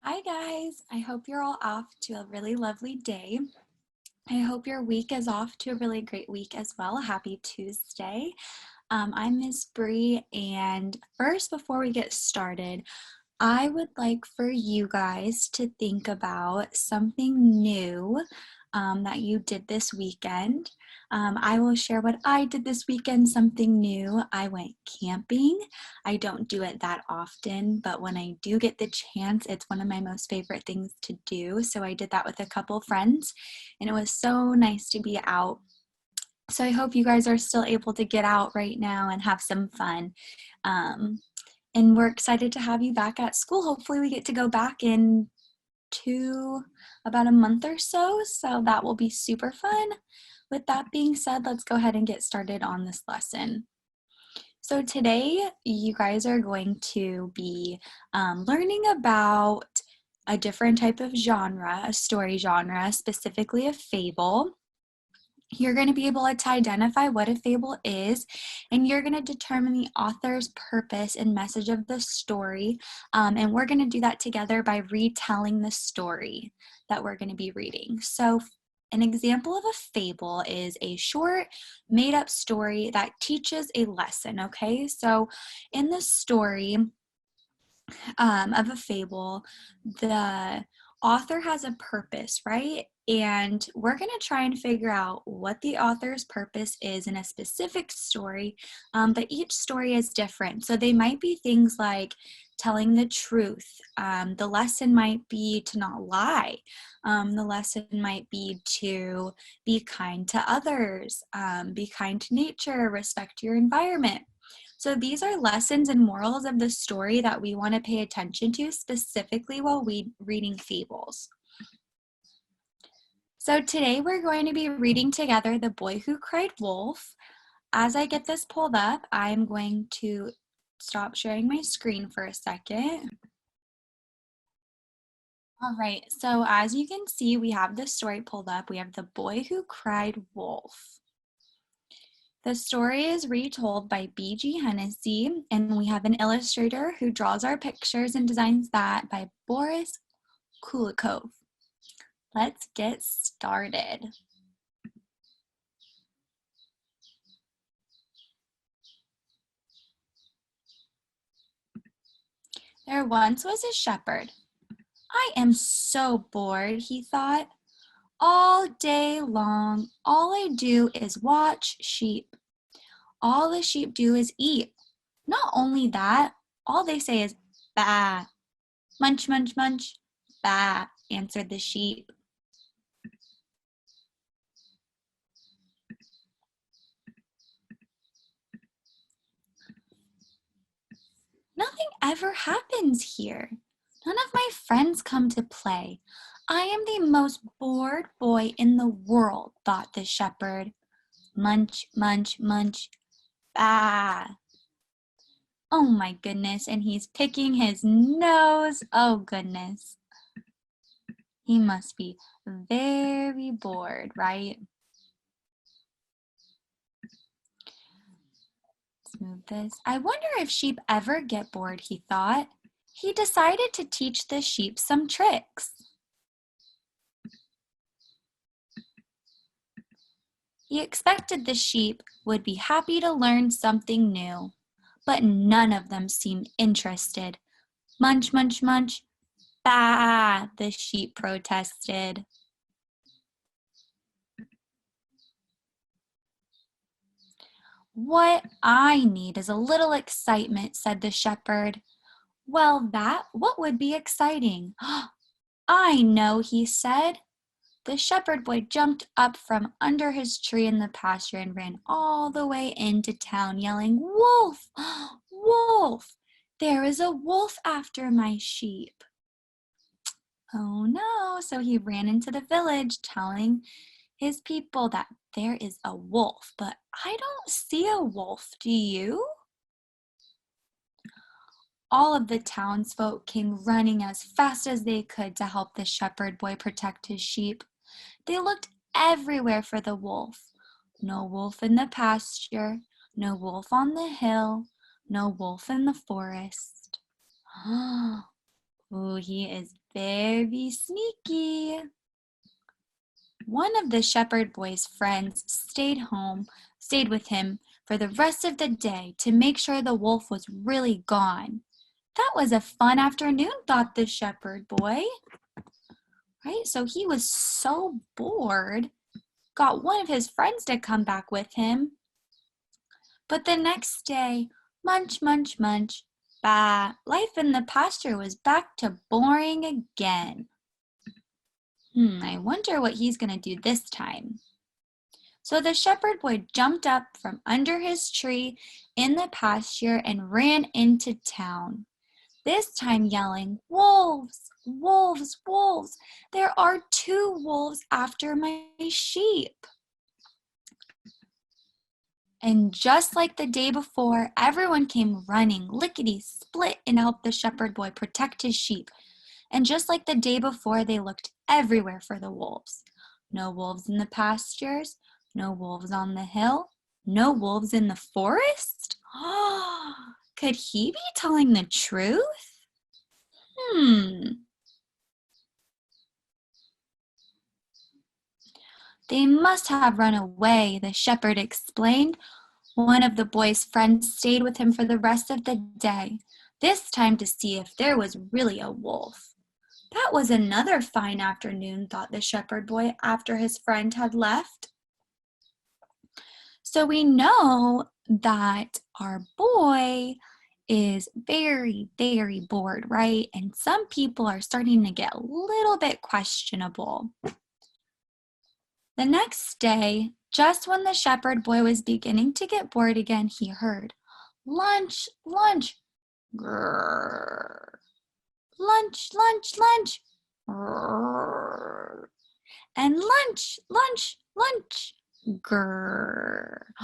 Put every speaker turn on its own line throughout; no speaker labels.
Hi guys, I hope you're all off to a really lovely day. I hope your week is off to a really great week as well. Happy Tuesday. I'm Miss Bree, and first, before we get started, I would like for you guys to think about something new that you did this weekend. I will share what I did this weekend, something new. I went camping. I don't do it that often, but when I do get the chance, it's one of my most favorite things to do. So I did that with a couple friends, and it was so nice to be out. So I hope you guys are still able to get out right now and have some fun. And we're excited to have you back at school. Hopefully we get to go back in about a month or so. So that will be super fun. With that being said, let's go ahead and get started on this lesson. So today you guys are going to be learning about a different type of genre, a story genre, specifically a fable. You're going to be able to identify what a fable is, and you're going to determine the author's purpose and message of the story. And we're going to do that together by retelling the story that we're going to be reading. So an example of a fable is a short, made-up story that teaches a lesson, okay? So in the story of a fable, the author has a purpose, right? And we're going to try and figure out what the author's purpose is in a specific story, but each story is different. So they might be things like telling the truth. The lesson might be to not lie. The lesson might be to be kind to others, be kind to nature, respect your environment. So these are lessons and morals of the story that we want to pay attention to specifically while reading fables. So today we're going to be reading together The Boy Who Cried Wolf. As I get this pulled up, I'm going to stop sharing my screen for a second. All right, so as you can see, we have the story pulled up. We have The Boy Who Cried Wolf. The story is retold by B.G. Hennessy, and we have an illustrator who draws our pictures and designs that by Boris Kulikov. Let's get started. There once was a shepherd. I am so bored, he thought. All day long, all I do is watch sheep. All the sheep do is eat. Not only that, all they say is baa. Munch, munch, munch. Baa, answered the sheep. Nothing ever happens here. None of my friends come to play. I am the most bored boy in the world, thought the shepherd. Munch, munch, munch. Ah. Oh my goodness, and he's picking his nose. Oh goodness. He must be very bored, right? Let's move this. I wonder if sheep ever get bored, he thought. He decided to teach the sheep some tricks. He expected the sheep would be happy to learn something new, but none of them seemed interested. Munch, munch, munch. Bah, the sheep protested. What I need is a little excitement, said the shepherd. Well, what would be exciting? I know, he said. The shepherd boy jumped up from under his tree in the pasture and ran all the way into town, yelling, Wolf! Wolf! There is a wolf after my sheep. Oh no, so he ran into the village telling his people that there is a wolf, but I don't see a wolf, do you? All of the townsfolk came running as fast as they could to help the shepherd boy protect his sheep. They looked everywhere for the wolf. No wolf in the pasture, no wolf on the hill, no wolf in the forest. Oh, he is Very sneaky. One of the shepherd boy's friends stayed with him for the rest of the day to make sure the wolf was really gone. That was a fun afternoon, thought the shepherd boy. Right? So he was so bored, got one of his friends to come back with him. But the next day, munch, munch, munch, bah, life in the pasture was back to boring again. I wonder what he's going to do this time. So the shepherd boy jumped up from under his tree in the pasture and ran into town, this time yelling, "Wolves, wolves, wolves! There are 2 wolves after my sheep." And just like the day before, everyone came running, lickety-split, and helped the shepherd boy protect his sheep. And just like the day before, they looked everywhere for the wolves. No wolves in the pastures, no wolves on the hill, no wolves in the forest. Could he be telling the truth? They must have run away, the shepherd explained. One of the boy's friends stayed with him for the rest of the day, this time to see if there was really a wolf. That was another fine afternoon, thought the shepherd boy after his friend had left. So we know that our boy is very, very bored, right? And some people are starting to get a little bit questionable. The next day, just when the shepherd boy was beginning to get bored again, he heard, "Lunch, lunch, grrr. Lunch, lunch, lunch, grrr. And lunch, lunch, lunch, grrr."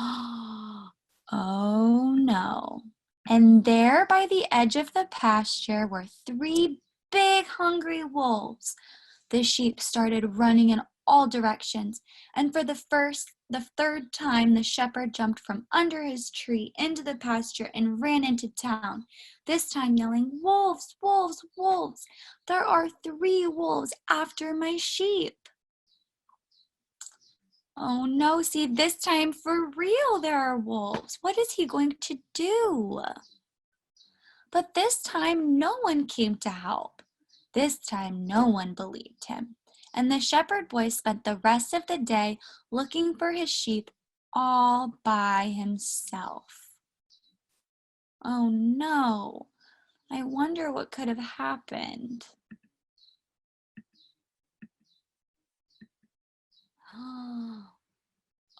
Oh no. And there by the edge of the pasture were 3 big hungry wolves. The sheep started running in all directions, and for the third time, the shepherd jumped from under his tree into the pasture and ran into town, this time yelling, "Wolves, wolves, wolves! There are 3 wolves after my sheep." Oh no, see, this time for real there are wolves. What is he going to do? But this time no one came to help. This time no one believed him. And the shepherd boy spent the rest of the day looking for his sheep all by himself. Oh no, I wonder what could have happened.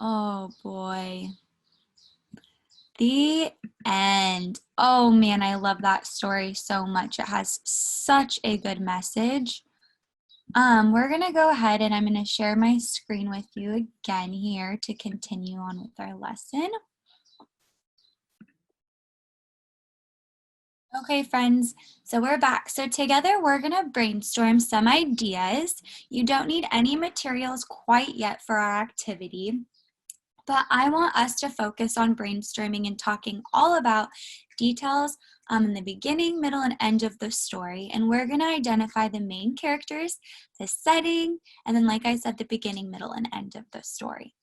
Oh boy. The end. Oh man, I love that story so much. It has such a good message. We're gonna go ahead and I'm gonna share my screen with you again here to continue on with our lesson. Okay, friends, so we're back. So together we're gonna brainstorm some ideas. You don't need any materials quite yet for our activity, but I want us to focus on brainstorming and talking all about details in the beginning, middle, and end of the story. And we're going to identify the main characters, the setting, and then, like I said, the beginning, middle, and end of the story.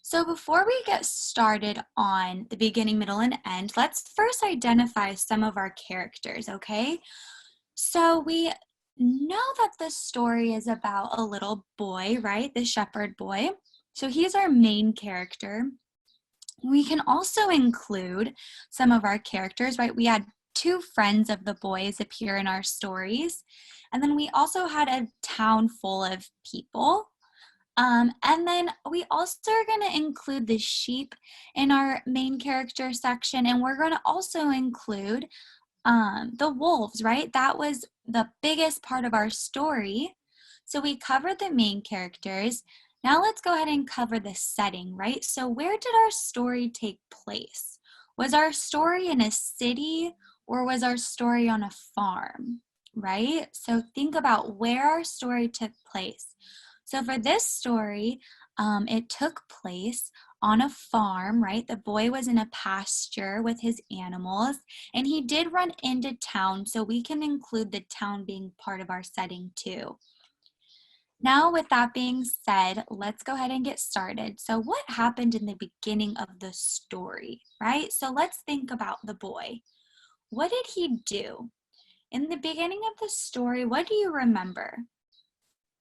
So before we get started on the beginning, middle, and end, let's first identify some of our characters, okay? So we know that the story is about a little boy, right? The shepherd boy. So he's our main character. We can also include some of our characters, right? We had 2 friends of the boys appear in our stories. And then we also had a town full of people. And then we also are going to include the sheep in our main character section. And we're going to also include the wolves, right? That was the biggest part of our story. So we covered the main characters. Now let's go ahead and cover the setting, right? So where did our story take place? Was our story in a city or was our story on a farm, right? So think about where our story took place. So for this story, it took place on a farm, right? The boy was in a pasture with his animals, and he did run into town, so we can include the town being part of our setting too. Now, with that being said, let's go ahead and get started. So what happened in the beginning of the story, right? So let's think about the boy. What did he do? In the beginning of the story, what do you remember?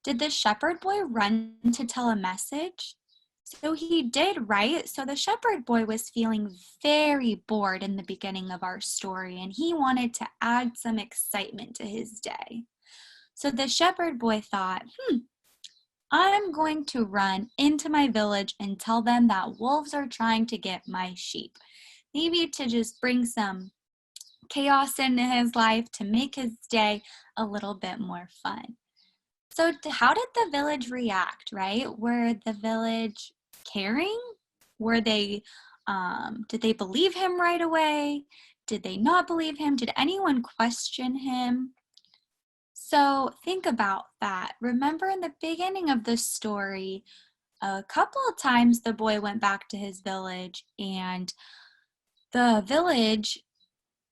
Did the shepherd boy run to tell a message? So he did, right? So the shepherd boy was feeling very bored in the beginning of our story, and he wanted to add some excitement to his day. So the shepherd boy thought, I'm going to run into my village and tell them that wolves are trying to get my sheep. Maybe to just bring some chaos into his life to make his day a little bit more fun. So how did the village react, right? Were the village caring? Were they, did they believe him right away? Did they not believe him? Did anyone question him? So think about that. Remember in the beginning of the story, a couple of times the boy went back to his village and the village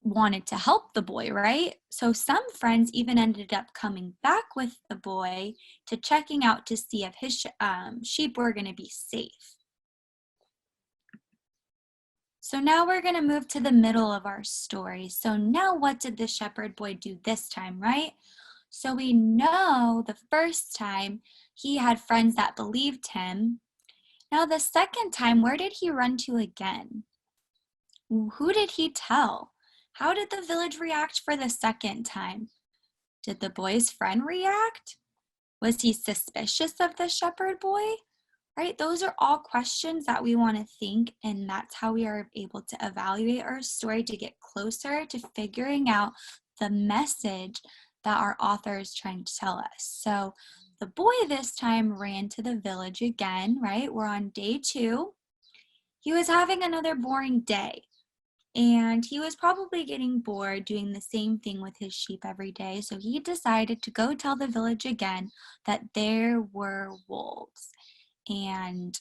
wanted to help the boy, right? So some friends even ended up coming back with the boy to checking out to see if his sheep were going to be safe. So now we're going to move to the middle of our story. So now what did the shepherd boy do this time, right? So we know the first time he had friends that believed him. Now the second time, where did he run to again? Who did he tell? How did the village react for the second time? Did the boy's friend react? Was he suspicious of the shepherd boy? Right? Those are all questions that we want to think, and that's how we are able to evaluate our story to get closer to figuring out the message that our author is trying to tell us. So the boy this time ran to the village again, right? We're on day 2. He was having another boring day. And he was probably getting bored doing the same thing with his sheep every day. So he decided to go tell the village again that there were wolves. And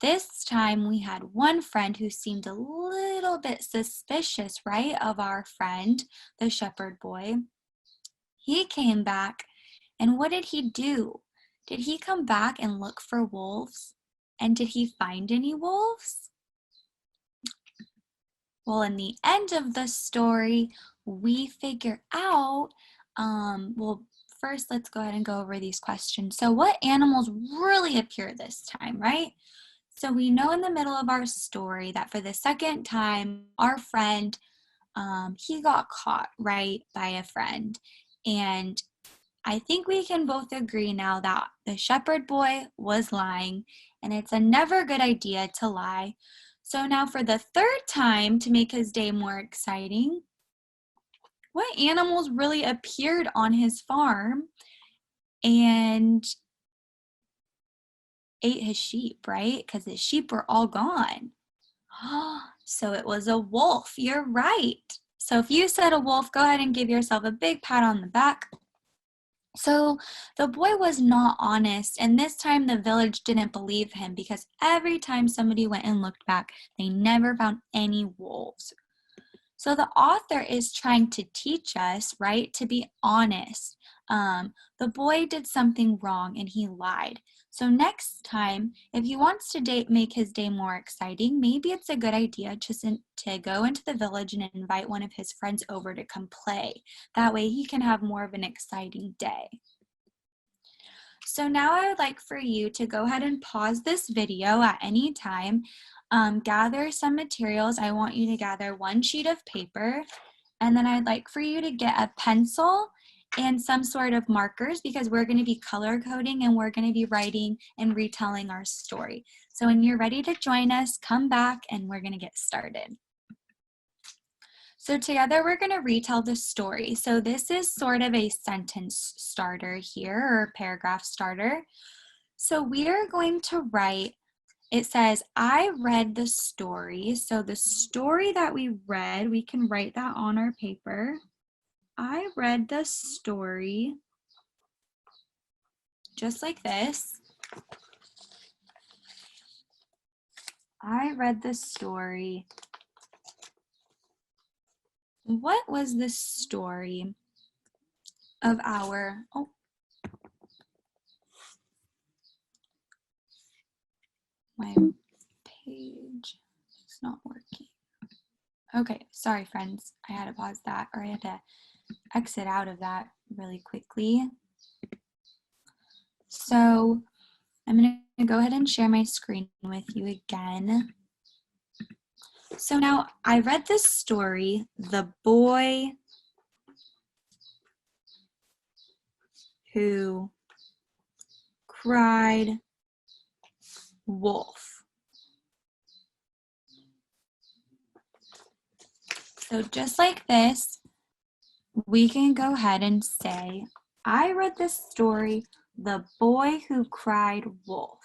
this time we had one friend who seemed a little bit suspicious, right, of our friend, the shepherd boy. He came back, and what did he do? Did he come back and look for wolves? And did he find any wolves? Well, in the end of the story, we figure out, first let's go ahead and go over these questions. So what animals really appear this time, right? So we know in the middle of our story that for the second time, our friend, he got caught, right, by a friend. And I think we can both agree now that the shepherd boy was lying, and it's a never good idea to lie. So now for the third time, to make his day more exciting, what animals really appeared on his farm and ate his sheep, right? Because his sheep were all gone. So it was a wolf. You're right. So if you said a wolf, go ahead and give yourself a big pat on the back. So the boy was not honest, and this time the village didn't believe him because every time somebody went and looked back, they never found any wolves. So the author is trying to teach us, right, to be honest. The boy did something wrong and he lied. So next time, if he wants to make his day more exciting, maybe it's a good idea to go into the village and invite one of his friends over to come play. That way he can have more of an exciting day. So now I would like for you to go ahead and pause this video at any time. Gather some materials. I want you to gather one sheet of paper, and then I'd like for you to get a pencil and some sort of markers because we're going to be color coding and we're going to be writing and retelling our story. So when you're ready to join us, come back and we're going to get started. So together we're going to retell the story. So this is sort of a sentence starter here, or paragraph starter. So we are going to write, it says, I read the story. So the story that we read, we can write that on our paper. I read the story, just like this. I read the story. What was the story of our, oh, my page is not working. Okay, sorry friends, I had to pause that, or I had to exit out of that really quickly. So I'm gonna go ahead and share my screen with you again. So now I read this story, The Boy Who Cried Wolf. So just like this, we can go ahead and say, I read this story, The Boy Who Cried Wolf.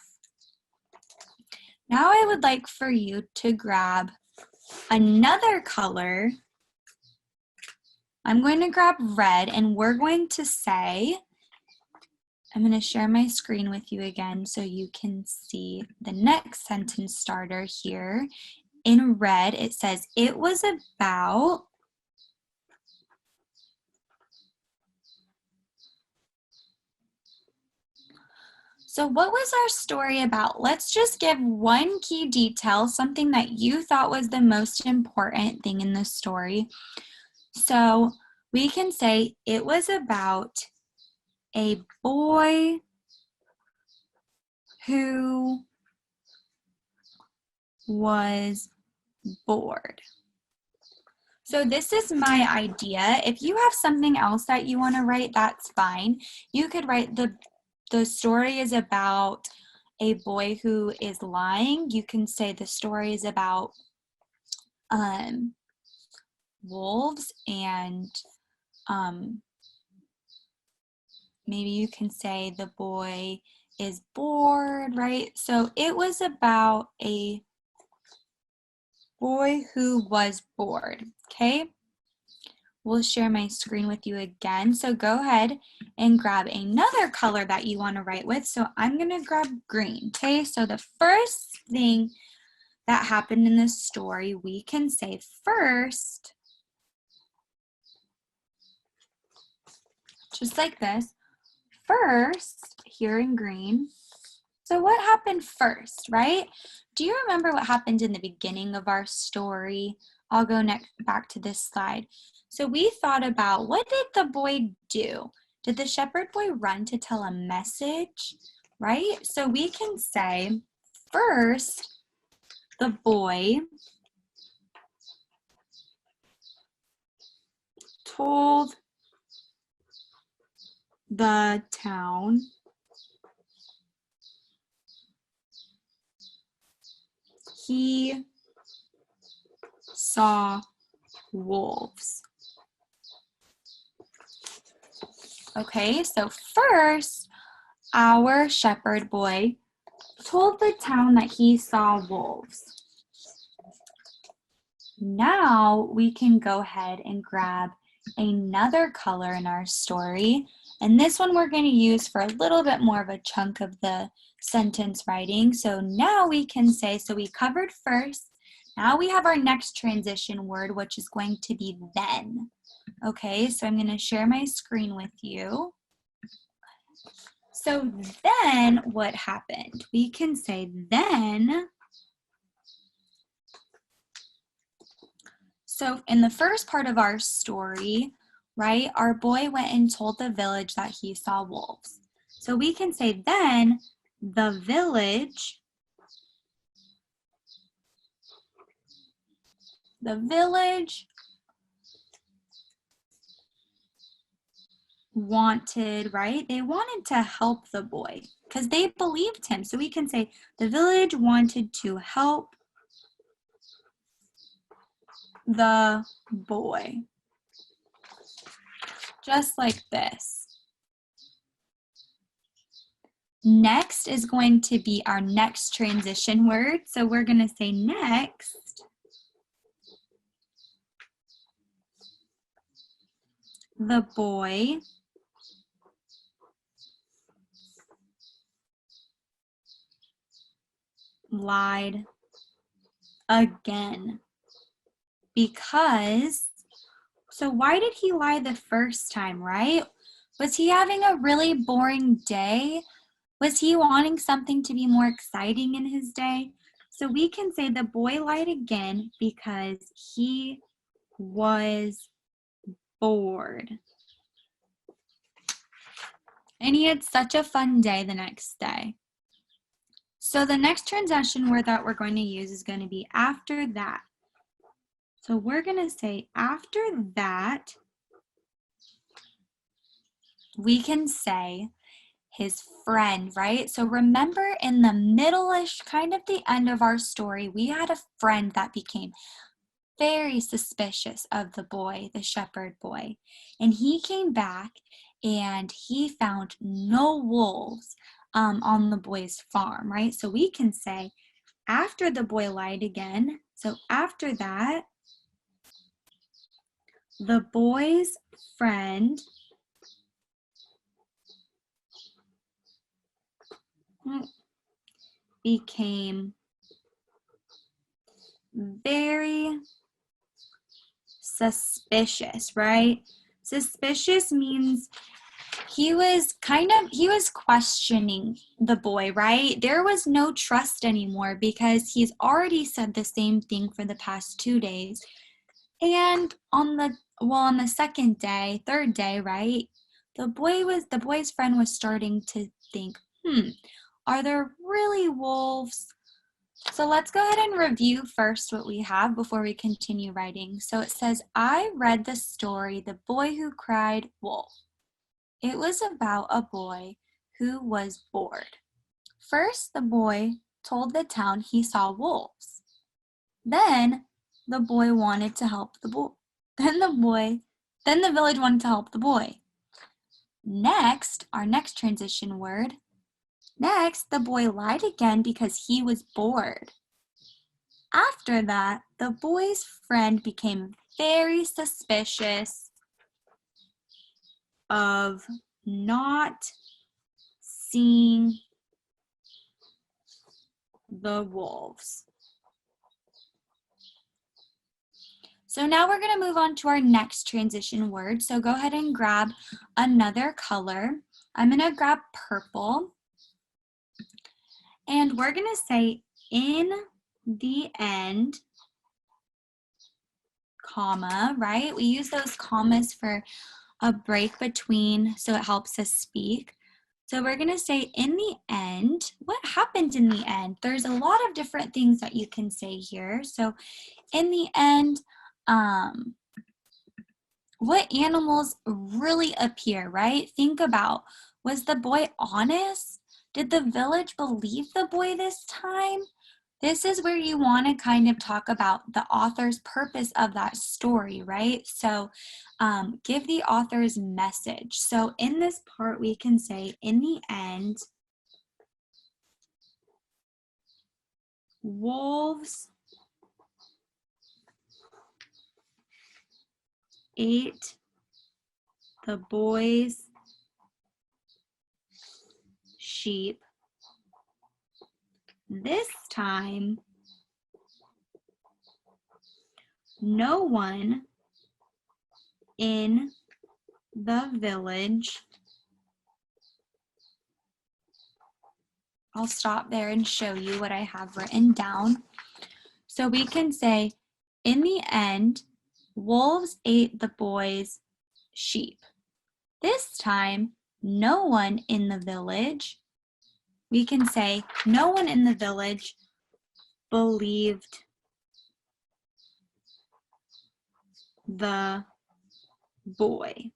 Now I would like for you to grab another color. I'm going to grab red, and we're going to say, I'm going to share my screen with you again so you can see the next sentence starter here. In red, it says, it was about So what was our story about? Let's just give one key detail, something that you thought was the most important thing in the story. So we can say it was about a boy who was bored. So this is my idea. If you have something else that you want to write, that's fine. You could write the story is about a boy who is lying. You can say the story is about wolves, and maybe you can say the boy is bored, right? So it was about a boy who was bored, okay? We'll share my screen with you again. So go ahead and grab another color that you want to write with. So I'm going to grab green, okay? So the first thing that happened in this story, we can say first, just like this, first, here in green. So what happened first, right? Do you remember what happened in the beginning of our story? I'll go back to this slide. So we thought about, what did the boy do? Did the shepherd boy run to tell a message, right? So we can say, first, the boy told the town he saw wolves. Okay, so first, our shepherd boy told the town that he saw wolves. Now we can go ahead and grab another color in our story. And this one we're going to use for a little bit more of a chunk of the sentence writing. So now we can say, so we covered first. Now we have our next transition word, which is going to be then. Okay, so I'm going to share my screen with you. So then what happened? We can say then. So in the first part of our story, right, our boy went and told the village that he saw wolves. So we can say then the village wanted, right? They wanted to help the boy because they believed him. So we can say the village wanted to help the boy. Just like this. Next is going to be our next transition word. So we're going to say next. The boy lied again. Because, so why did he lie the first time, right? Was he having a really boring day? Was he wanting something to be more exciting in his day? So we can say the boy lied again because he was bored. And he had such a fun day the next day. So the next transition word that we're going to use is going to be after that. So we're going to say after that, we can say his friend, right? So remember in the middle-ish, kind of the end of our story, we had a friend that became very suspicious of the boy, the shepherd boy. And he came back and he found no wolves on the boy's farm, right? So we can say after the boy lied again, so after that, the boy's friend became very suspicious, right? Suspicious means he was questioning the boy, right? There was no trust anymore because he's already said the same thing for the past 2 days. And on the second day, third day, right? The boy's friend was starting to think, are there really wolves? So let's go ahead and review first what we have before we continue writing. So it says, I read the story, The Boy Who Cried Wolf. It was about a boy who was bored. First, the boy told the town he saw wolves. Then the boy wanted to help the boy. Then the village wanted to help the boy. Next, our next transition word. Next, the boy lied again because he was bored. After that, the boy's friend became very suspicious of not seeing the wolves. So now we're going to move on to our next transition word. So go ahead and grab another color. I'm going to grab purple. And we're going to say in the end, comma, right? We use those commas for a break between, so it helps us speak. So we're going to say in the end. What happened in the end? There's a lot of different things that you can say here. So in the end, what animals really appear, right? Think about, was the boy honest? Did the village believe the boy this time? This is where you want to kind of talk about the author's purpose of that story, right? So give the author's message. So in this part, we can say, in the end, wolves ate the boy's sheep. This time, no one in the village. I'll stop there and show you what I have written down. So we can say, in the end, wolves ate the boy's sheep. This time, no one in the village, we can say, no one in the village believed the boy.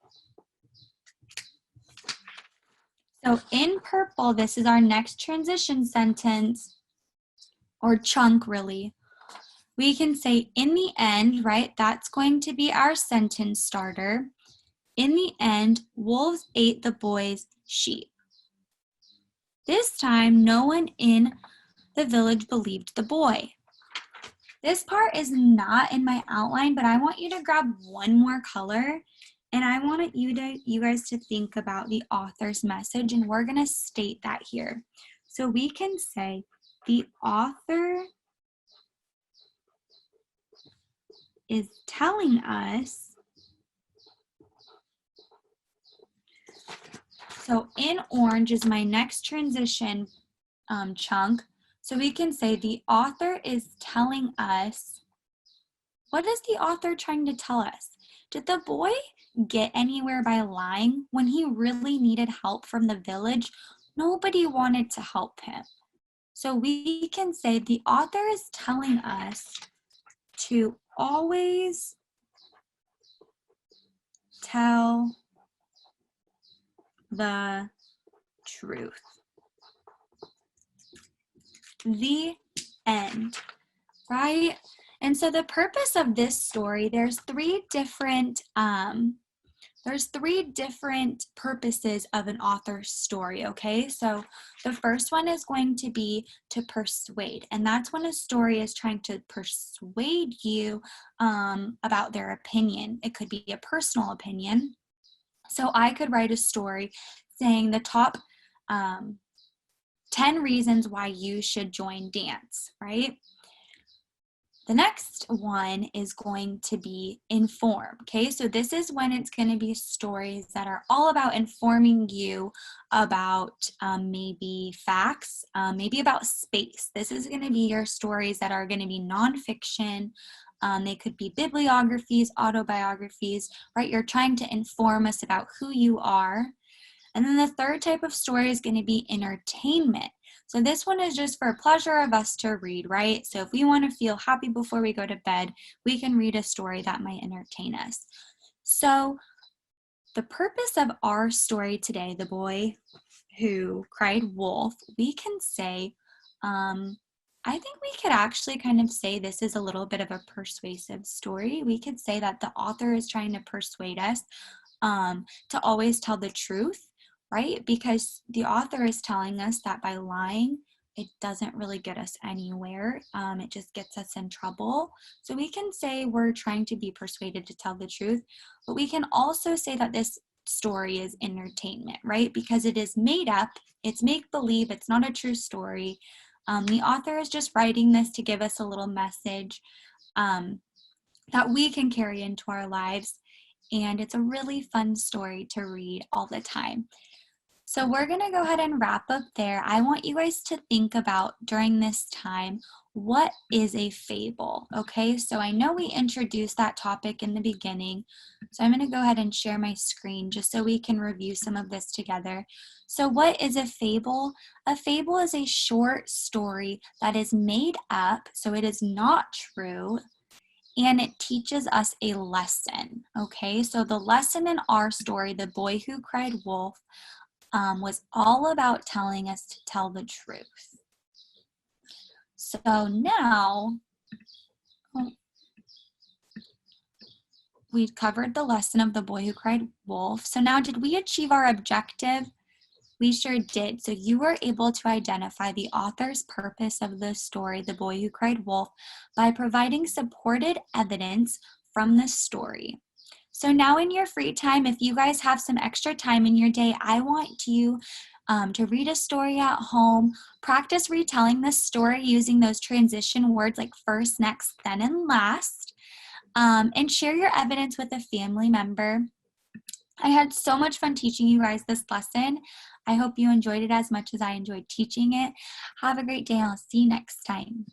So in purple, this is our next transition sentence, or chunk really. We can say in the end, right? That's going to be our sentence starter. In the end, wolves ate the boy's sheep. This time, no one in the village believed the boy. This part is not in my outline, but I want you to grab one more color, and I want you guys to think about the author's message, and we're going to state that here. So we can say the author is telling us, so in orange is my next transition chunk. So we can say the author is telling us, what is the author trying to tell us? Did the boy get anywhere by lying? When he really needed help from the village, nobody wanted to help him. So we can say the author is telling us to always tell the truth. The end, right? And so the purpose of this story, there's three different purposes of an author's story, okay? So the first one is going to be to persuade, and that's when a story is trying to persuade you about their opinion. It could be a personal opinion. So I could write a story saying the top 10 reasons why you should join dance, right? The next one is going to be inform, okay? So this is when it's going to be stories that are all about informing you about maybe facts, maybe about space. This is going to be your stories that are going to be nonfiction. They could be bibliographies, autobiographies, right? You're trying to inform us about who you are. And then the third type of story is going to be entertainment. So this one is just for pleasure of us to read, right? So if we want to feel happy before we go to bed, we can read a story that might entertain us. So the purpose of our story today, The Boy Who Cried Wolf, we can say, I think we could actually kind of say this is a little bit of a persuasive story. We could say that the author is trying to persuade us to always tell the truth, right? Because the author is telling us that by lying, it doesn't really get us anywhere. It just gets us in trouble. So we can say we're trying to be persuaded to tell the truth, but we can also say that this story is entertainment, right? Because it is made up, it's make-believe, it's not a true story. The author is just writing this to give us a little message that we can carry into our lives. And it's a really fun story to read all the time. So we're going to go ahead and wrap up there. I want you guys to think about during this time, what is a fable? Okay, so I know we introduced that topic in the beginning. So I'm going to go ahead and share my screen just so we can review some of this together. So what is a fable? A fable is a short story that is made up, so it is not true, and it teaches us a lesson, okay? So the lesson in our story, The Boy Who Cried Wolf, was all about telling us to tell the truth. So now, we've covered the lesson of The Boy Who Cried Wolf. So now, did we achieve our objective? We sure did. So you were able to identify the author's purpose of the story, The Boy Who Cried Wolf, by providing supported evidence from the story. So now in your free time, if you guys have some extra time in your day, I want you to read a story at home, practice retelling this story using those transition words like first, next, then, and last, and share your evidence with a family member. I had so much fun teaching you guys this lesson. I hope you enjoyed it as much as I enjoyed teaching it. Have a great day, and I'll see you next time.